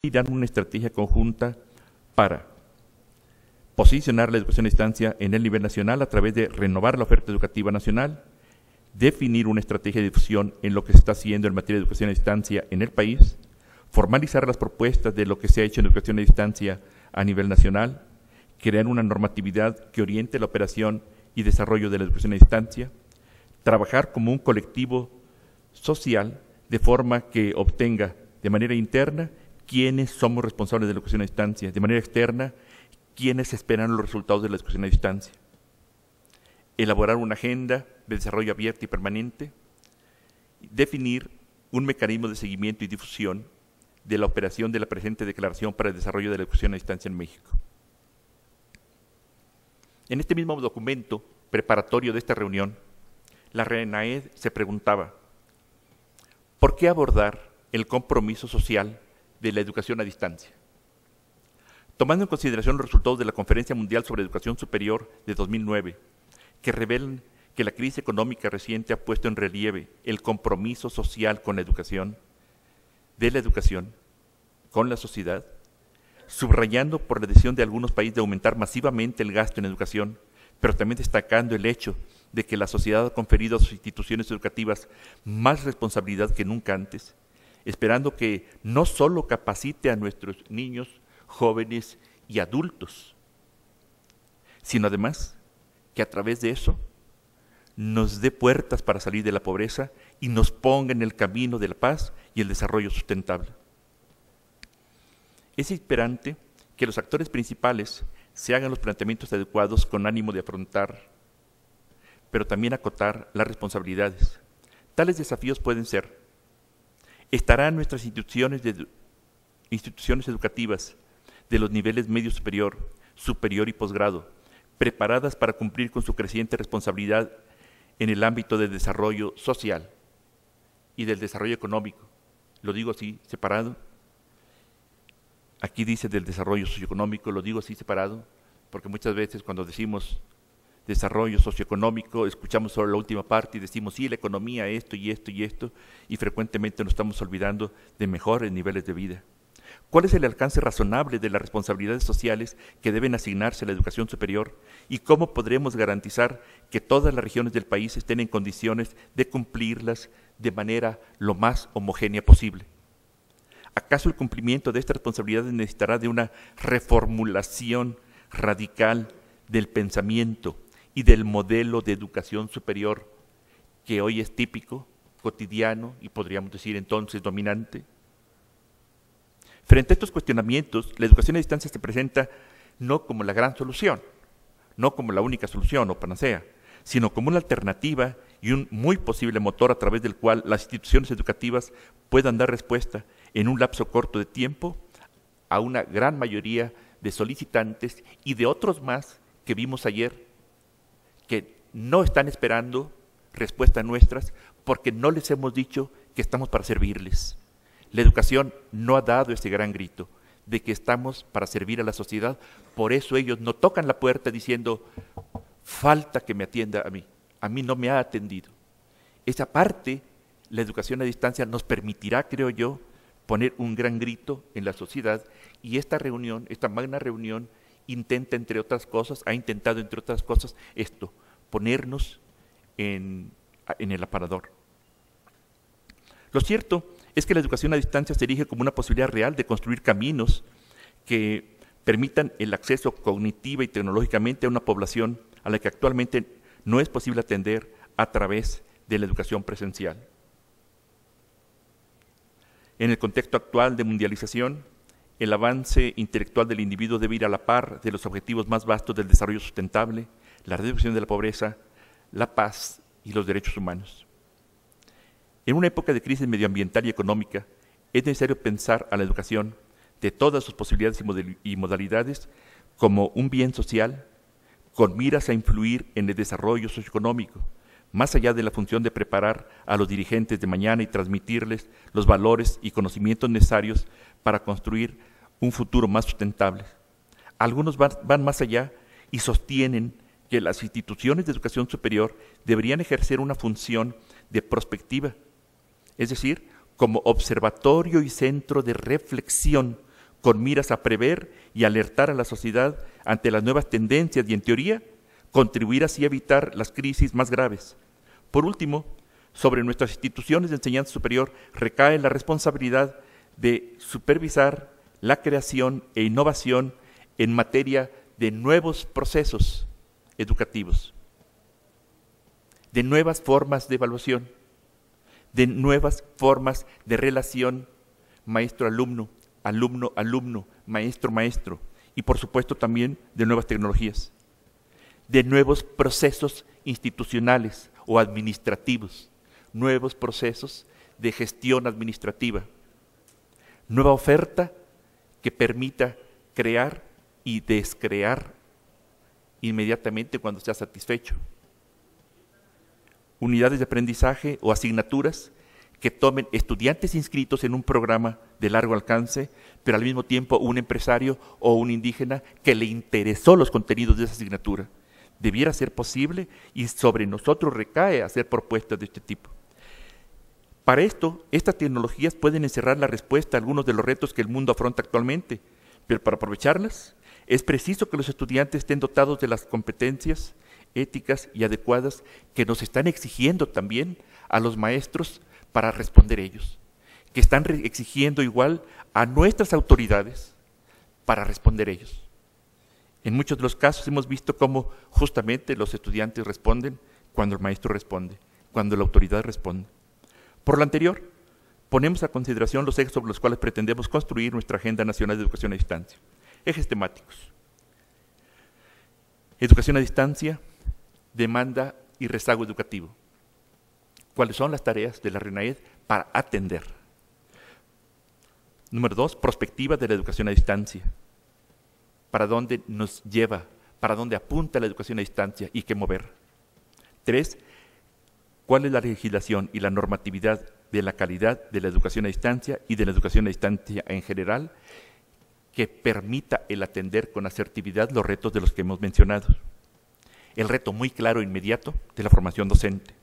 irán una estrategia conjunta para posicionar la educación a distancia en el nivel nacional a través de renovar la oferta educativa nacional, definir una estrategia de difusión en lo que se está haciendo en materia de educación a distancia en el país, formalizar las propuestas de lo que se ha hecho en educación a distancia a nivel nacional, crear una normatividad que oriente la operación y desarrollo de la educación a distancia, trabajar como un colectivo social de forma que obtenga de manera interna quiénes somos responsables de la educación a distancia, de manera externa quiénes esperan los resultados de la educación a distancia. Elaborar una agenda de desarrollo abierta y permanente, definir un mecanismo de seguimiento y difusión de la operación de la presente Declaración para el Desarrollo de la Educación a Distancia en México. En este mismo documento preparatorio de esta reunión, la RENAED se preguntaba, ¿por qué abordar el compromiso social de la educación a distancia? Tomando en consideración los resultados de la Conferencia Mundial sobre Educación Superior de 2009, que revelan que la crisis económica reciente ha puesto en relieve el compromiso social con la educación, de la educación, con la sociedad, subrayando por la decisión de algunos países de aumentar masivamente el gasto en educación, pero también destacando el hecho de que la sociedad ha conferido a sus instituciones educativas más responsabilidad que nunca antes, esperando que no solo capacite a nuestros niños, jóvenes y adultos, sino además que a través de eso nos dé puertas para salir de la pobreza y nos ponga en el camino de la paz y el desarrollo sustentable. Es esperante que los actores principales se hagan los planteamientos adecuados con ánimo de afrontar, pero también acotar las responsabilidades. Tales desafíos pueden ser: ¿estarán nuestras instituciones educativas de los niveles medio superior, superior y posgrado preparadas para cumplir con su creciente responsabilidad en el ámbito del desarrollo social y del desarrollo económico? Lo digo así, separado. Aquí dice del desarrollo socioeconómico, lo digo así separado, porque muchas veces cuando decimos desarrollo socioeconómico, escuchamos solo la última parte y decimos, sí, la economía, esto y esto y esto, y frecuentemente nos estamos olvidando de mejores niveles de vida. ¿Cuál es el alcance razonable de las responsabilidades sociales que deben asignarse a la educación superior? ¿Y cómo podremos garantizar que todas las regiones del país estén en condiciones de cumplirlas de manera lo más homogénea posible? ¿Acaso el cumplimiento de estas responsabilidades necesitará de una reformulación radical del pensamiento y del modelo de educación superior que hoy es típico, cotidiano y podríamos decir entonces dominante? Frente a estos cuestionamientos, la educación a distancia se presenta no como la gran solución, no como la única solución o panacea, sino como una alternativa y un muy posible motor a través del cual las instituciones educativas puedan dar respuesta en un lapso corto de tiempo a una gran mayoría de solicitantes y de otros más que vimos ayer que no están esperando respuestas nuestras porque no les hemos dicho que estamos para servirles. La educación no ha dado ese gran grito de que estamos para servir a la sociedad, por eso ellos no tocan la puerta diciendo, falta que me atienda a mí no me ha atendido. Esa parte, la educación a distancia nos permitirá, creo yo, poner un gran grito en la sociedad, y esta reunión, esta magna reunión, ha intentado entre otras cosas esto, ponernos en el aparador. Lo cierto es que la educación a distancia se erige como una posibilidad real de construir caminos que permitan el acceso cognitiva y tecnológicamente a una población a la que actualmente no es posible atender a través de la educación presencial. En el contexto actual de mundialización, el avance intelectual del individuo debe ir a la par de los objetivos más vastos del desarrollo sustentable, la reducción de la pobreza, la paz y los derechos humanos. En una época de crisis medioambiental y económica, es necesario pensar a la educación de todas sus posibilidades y modalidades como un bien social con miras a influir en el desarrollo socioeconómico, más allá de la función de preparar a los dirigentes de mañana y transmitirles los valores y conocimientos necesarios para construir un futuro más sustentable. Algunos van más allá y sostienen que las instituciones de educación superior deberían ejercer una función de prospectiva, es decir, como observatorio y centro de reflexión con miras a prever y alertar a la sociedad ante las nuevas tendencias y, en teoría, contribuir así a evitar las crisis más graves. Por último, sobre nuestras instituciones de enseñanza superior recae la responsabilidad de supervisar la creación e innovación en materia de nuevos procesos educativos, de nuevas formas de evaluación, de nuevas formas de relación maestro-alumno, alumno-alumno, maestro-maestro, y por supuesto también de nuevas tecnologías, de nuevos procesos institucionales o administrativos, nuevos procesos de gestión administrativa, nueva oferta que permita crear y descrear inmediatamente cuando sea satisfecho, unidades de aprendizaje o asignaturas que tomen estudiantes inscritos en un programa de largo alcance, pero al mismo tiempo un empresario o un indígena que le interesó los contenidos de esa asignatura. Debiera ser posible y sobre nosotros recae hacer propuestas de este tipo. Para esto, estas tecnologías pueden encerrar la respuesta a algunos de los retos que el mundo afronta actualmente, pero para aprovecharlas es preciso que los estudiantes estén dotados de las competencias éticas y adecuadas que nos están exigiendo también a los maestros para responder ellos, que están exigiendo igual a nuestras autoridades para responder ellos. En muchos de los casos hemos visto cómo justamente los estudiantes responden cuando el maestro responde, cuando la autoridad responde. Por lo anterior, ponemos a consideración los ejes sobre los cuales pretendemos construir nuestra Agenda Nacional de Educación a Distancia. Ejes temáticos: educación a distancia, demanda y rezago educativo. ¿Cuáles son las tareas de la RENAED para atender? Número 2, perspectiva de la educación a distancia. ¿Para dónde nos lleva? ¿Para dónde apunta la educación a distancia y qué mover? 3, ¿cuál es la legislación y la normatividad de la calidad de la educación a distancia y de la educación a distancia en general que permita el atender con asertividad los retos de los que hemos mencionado? El reto muy claro e inmediato de la formación docente.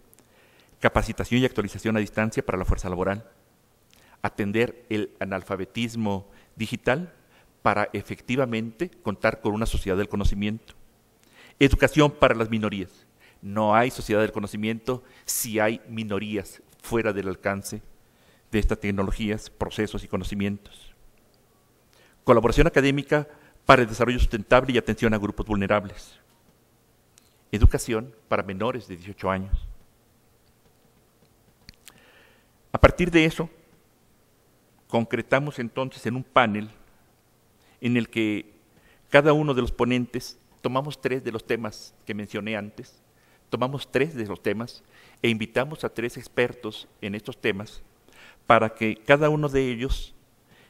Capacitación y actualización a distancia para la fuerza laboral. Atender el analfabetismo digital para efectivamente contar con una sociedad del conocimiento. Educación para las minorías. No hay sociedad del conocimiento si hay minorías fuera del alcance de estas tecnologías, procesos y conocimientos. Colaboración académica para el desarrollo sustentable y atención a grupos vulnerables. Educación para menores de 18 años. A partir de eso, concretamos entonces en un panel en el que cada uno de los ponentes tomamos 3 de los temas que mencioné antes, tomamos 3 de los temas e invitamos a 3 expertos en estos temas para que cada uno de ellos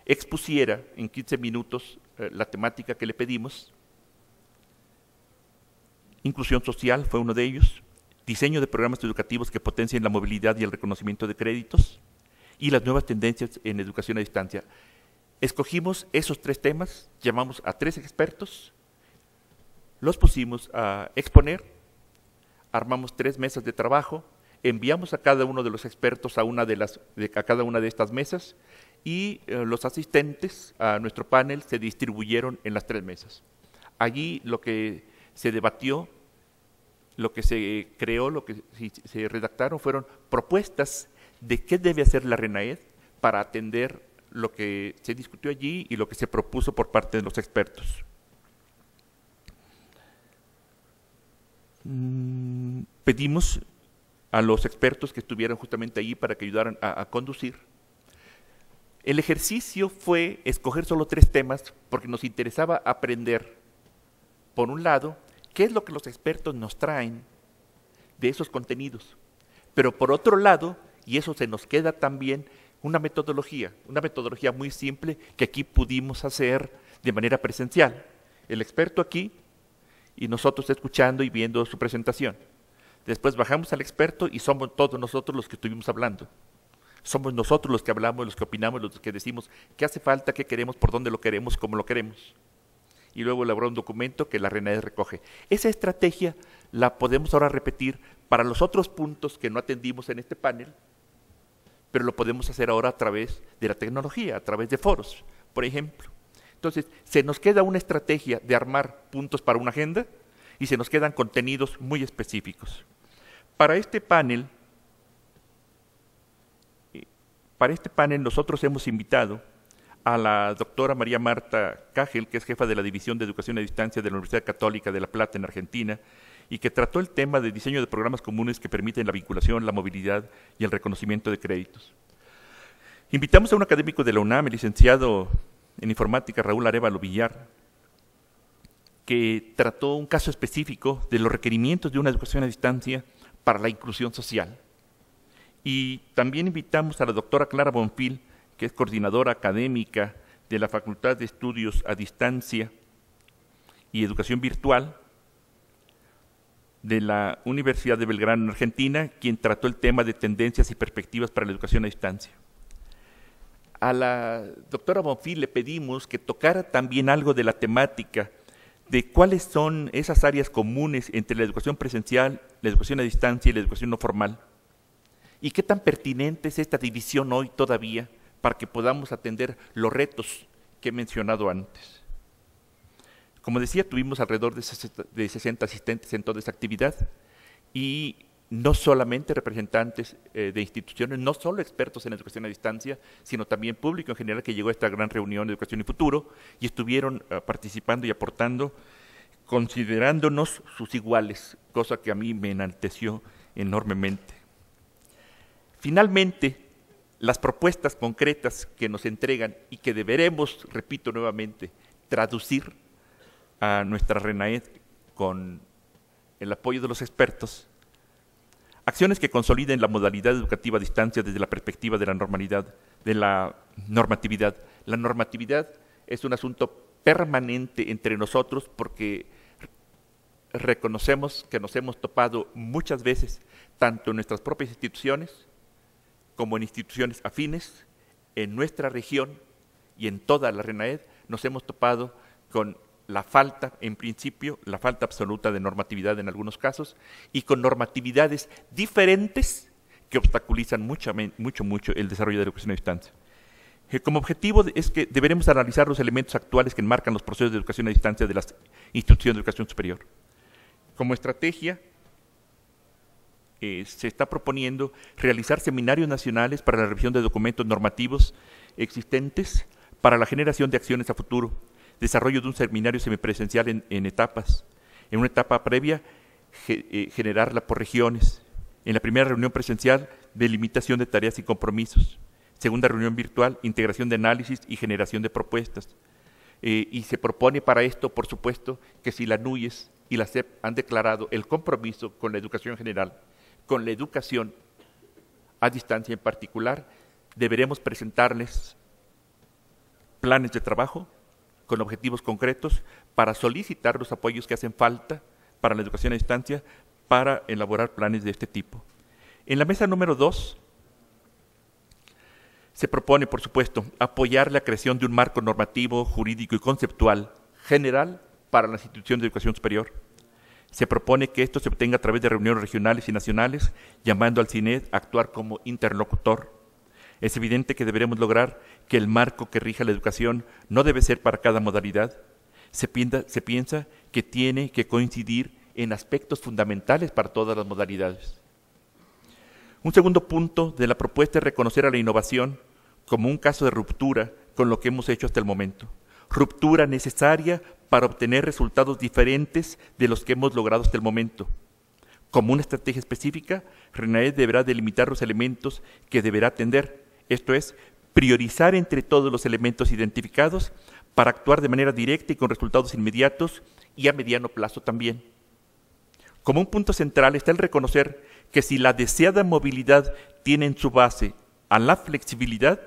expusiera en 15 minutos la temática que le pedimos. Inclusión social fue uno de ellos, diseño de programas educativos que potencien la movilidad y el reconocimiento de créditos y las nuevas tendencias en educación a distancia. Escogimos esos 3 temas, llamamos a 3 expertos, los pusimos a exponer, armamos 3 mesas de trabajo, enviamos a cada uno de los expertos a cada una de estas mesas y los asistentes a nuestro panel se distribuyeron en las 3 mesas. Allí lo que se debatió, lo que se creó, lo que se redactaron fueron propuestas de qué debe hacer la RENAED para atender lo que se discutió allí y lo que se propuso por parte de los expertos. Pedimos a los expertos que estuvieran justamente allí para que ayudaran a conducir. El ejercicio fue escoger solo 3 temas porque nos interesaba aprender, por un lado, qué es lo que los expertos nos traen de esos contenidos, pero por otro lado, y eso se nos queda también, una metodología muy simple que aquí pudimos hacer de manera presencial. El experto aquí y nosotros escuchando y viendo su presentación. Después bajamos al experto y somos todos nosotros los que estuvimos hablando. Somos nosotros los que hablamos, los que opinamos, los que decimos qué hace falta, qué queremos, por dónde lo queremos, cómo lo queremos. Y luego elaborar un documento que la RENAED recoge. Esa estrategia la podemos ahora repetir para los otros puntos que no atendimos en este panel, pero lo podemos hacer ahora a través de la tecnología, a través de foros. Por ejemplo, Entonces, se nos queda una estrategia de armar puntos para una agenda y se nos quedan contenidos muy específicos. Para este panel nosotros hemos invitado a la doctora María Marta Cágel, que es jefa de la División de Educación a Distancia de la Universidad Católica de La Plata en Argentina, y que trató el tema de diseño de programas comunes que permiten la vinculación, la movilidad y el reconocimiento de créditos. Invitamos a un académico de la UNAM, el licenciado en informática Raúl Arévalo Villar, que trató un caso específico de los requerimientos de una educación a distancia para la inclusión social. Y también invitamos a la doctora Clara Bonfil, que es coordinadora académica de la Facultad de Estudios a Distancia y Educación Virtual de la Universidad de Belgrano en Argentina, quien trató el tema de tendencias y perspectivas para la educación a distancia. A la doctora Bonfil le pedimos que tocara también algo de la temática de cuáles son esas áreas comunes entre la educación presencial, la educación a distancia y la educación no formal, y qué tan pertinente es esta división hoy todavía para que podamos atender los retos que he mencionado antes. Como decía, tuvimos alrededor de 60 asistentes en toda esta actividad y no solamente representantes de instituciones, no solo expertos en educación a distancia, sino también público en general que llegó a esta gran reunión de Educación y Futuro y estuvieron participando y aportando, considerándonos sus iguales, cosa que a mí me enalteció enormemente. Finalmente, las propuestas concretas que nos entregan y que deberemos, repito nuevamente, traducir a nuestra RENAED con el apoyo de los expertos, acciones que consoliden la modalidad educativa a distancia desde la perspectiva de la normalidad, de la normatividad. La normatividad es un asunto permanente entre nosotros porque reconocemos que nos hemos topado muchas veces, tanto en nuestras propias instituciones como en instituciones afines, en nuestra región y en toda la RENAED, nos hemos topado con la falta, en principio, la falta absoluta de normatividad en algunos casos, y con normatividades diferentes que obstaculizan mucho el desarrollo de la educación a distancia. Como objetivo es que deberemos analizar los elementos actuales que enmarcan los procesos de educación a distancia de las instituciones de educación superior. Como estrategia, se está proponiendo realizar seminarios nacionales para la revisión de documentos normativos existentes para la generación de acciones a futuro, desarrollo de un seminario semipresencial en etapas. En una etapa previa, generarla por regiones. En la primera reunión presencial, delimitación de tareas y compromisos. Segunda reunión virtual, integración de análisis y generación de propuestas. Y se propone para esto, por supuesto, que si la NUYES y la SEP han declarado el compromiso con la educación general, con la educación a distancia en particular, deberemos presentarles planes de trabajo con objetivos concretos para solicitar los apoyos que hacen falta para la educación a distancia para elaborar planes de este tipo. En la mesa número 2 se propone, por supuesto, apoyar la creación de un marco normativo, jurídico y conceptual general para las instituciones de educación superior. Se propone que esto se obtenga a través de reuniones regionales y nacionales, llamando al CINED a actuar como interlocutor. Es evidente que deberemos lograr que el marco que rija la educación no debe ser para cada modalidad. Se piensa que tiene que coincidir en aspectos fundamentales para todas las modalidades. Un segundo punto de la propuesta es reconocer a la innovación como un caso de ruptura con lo que hemos hecho hasta el momento. Ruptura necesaria para obtener resultados diferentes de los que hemos logrado hasta el momento. Como una estrategia específica, RENAED deberá delimitar los elementos que deberá atender, esto es, priorizar entre todos los elementos identificados para actuar de manera directa y con resultados inmediatos y a mediano plazo también. Como un punto central está el reconocer que si la deseada movilidad tiene en su base a la flexibilidad,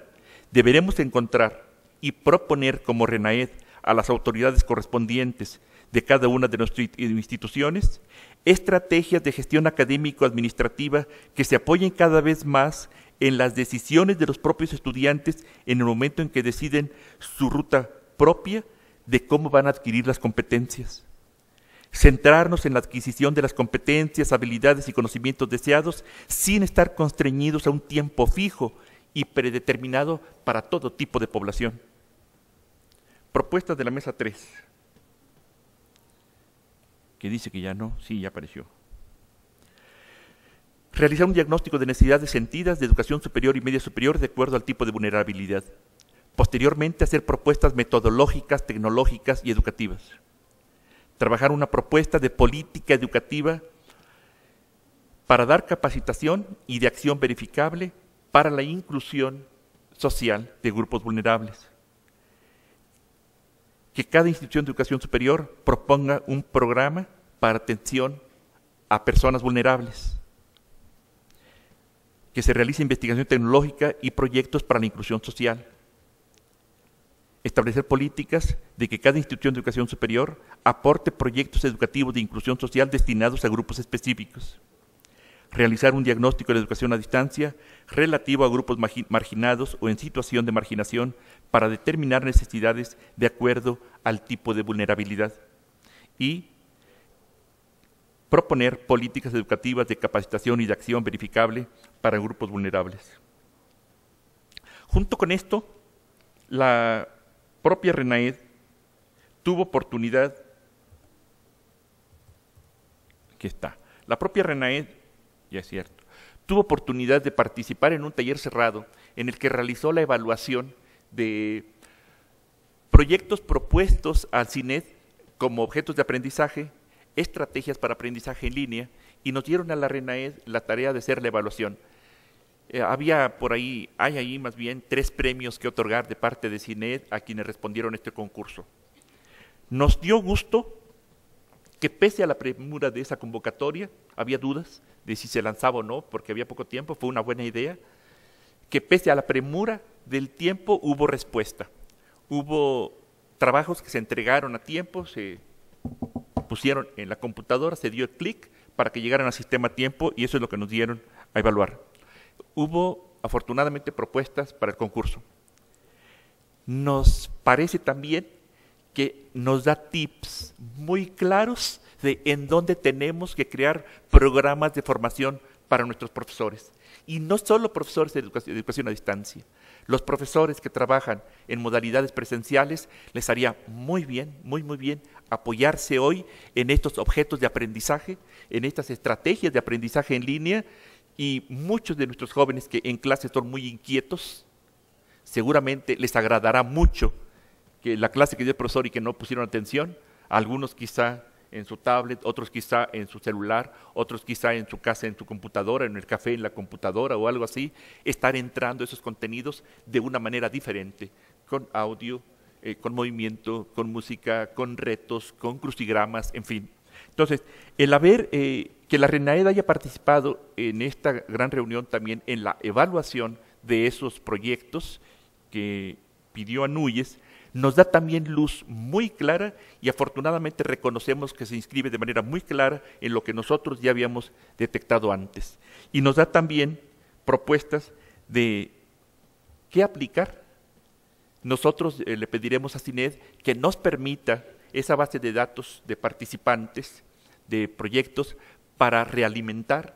deberemos encontrar y proponer como RENAED a las autoridades correspondientes de cada una de nuestras instituciones estrategias de gestión académico-administrativa que se apoyen cada vez más en las decisiones de los propios estudiantes en el momento en que deciden su ruta propia de cómo van a adquirir las competencias. Centrarnos en la adquisición de las competencias, habilidades y conocimientos deseados sin estar constreñidos a un tiempo fijo y predeterminado para todo tipo de población. propuestas de la mesa 3, que dice que ya no, sí, ya apareció. Realizar un diagnóstico de necesidades sentidas de educación superior y media superior de acuerdo al tipo de vulnerabilidad. Posteriormente, hacer propuestas metodológicas, tecnológicas y educativas. Trabajar una propuesta de política educativa para dar capacitación y de acción verificable para la inclusión social de grupos vulnerables. Que cada institución de educación superior proponga un programa para atención a personas vulnerables. Que se realice investigación tecnológica y proyectos para la inclusión social. Establecer políticas de que cada institución de educación superior aporte proyectos educativos de inclusión social destinados a grupos específicos. Realizar un diagnóstico de la educación a distancia relativo a grupos marginados o en situación de marginación para determinar necesidades de acuerdo al tipo de vulnerabilidad. Y proponer políticas educativas de capacitación y de acción verificable para grupos vulnerables. Junto con esto, la propia RENAED tuvo oportunidad, aquí está, la propia RENAED, ya es cierto, tuvo oportunidad de participar en un taller cerrado en el que realizó la evaluación de proyectos propuestos al CINED como objetos de aprendizaje, estrategias para aprendizaje en línea, y nos dieron a la RENAED la tarea de hacer la evaluación. Hay ahí más bien 3 premios que otorgar de parte de CINED a quienes respondieron a este concurso. Nos dio gusto que pese a la premura de esa convocatoria, había dudas de si se lanzaba o no, porque había poco tiempo, fue una buena idea, que pese a la premura del tiempo hubo respuesta. Hubo trabajos que se entregaron a tiempo, se pusieron en la computadora, se dio el clic para que llegaran al sistema a tiempo y eso es lo que nos dieron a evaluar. Hubo afortunadamente propuestas para el concurso. Nos parece también que nos da tips muy claros de en dónde tenemos que crear programas de formación para nuestros profesores. Y no solo profesores de educación a distancia. Los profesores que trabajan en modalidades presenciales les haría muy bien, muy bien apoyarse hoy en estos objetos de aprendizaje, en estas estrategias de aprendizaje en línea, y muchos de nuestros jóvenes que en clase son muy inquietos, seguramente les agradará mucho que la clase que dio el profesor y que no pusieron atención, algunos quizá en su tablet, otros quizá en su celular, otros quizá en su casa, en su computadora, en el café, en la computadora o algo así, estar entrando esos contenidos de una manera diferente, con audio, con movimiento, con música, con retos, con crucigramas, en fin. Entonces, el haber que la RENAED haya participado en esta gran reunión también en la evaluación de esos proyectos que pidió a Núñez, nos da también luz muy clara y afortunadamente reconocemos que se inscribe de manera muy clara en lo que nosotros ya habíamos detectado antes. Y nos da también propuestas de qué aplicar. Nosotros le pediremos a CINED que nos permita esa base de datos de participantes, de proyectos, para realimentar